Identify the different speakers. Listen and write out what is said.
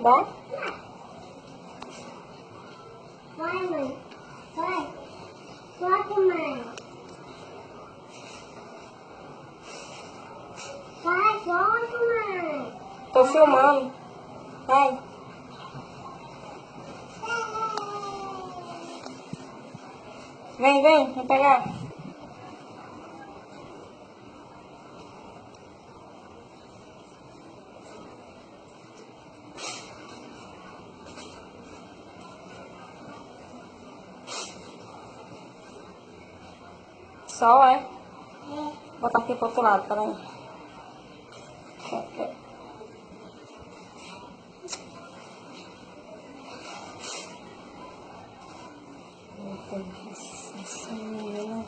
Speaker 1: Vai?
Speaker 2: Vai, mãe. Vai. Vai, mãe. Vai, volta, mãe.
Speaker 1: Tô filmando. Vai. Vem pegar. Sol, é? Vou botar aqui pro outro lado, peraí. Essa menina,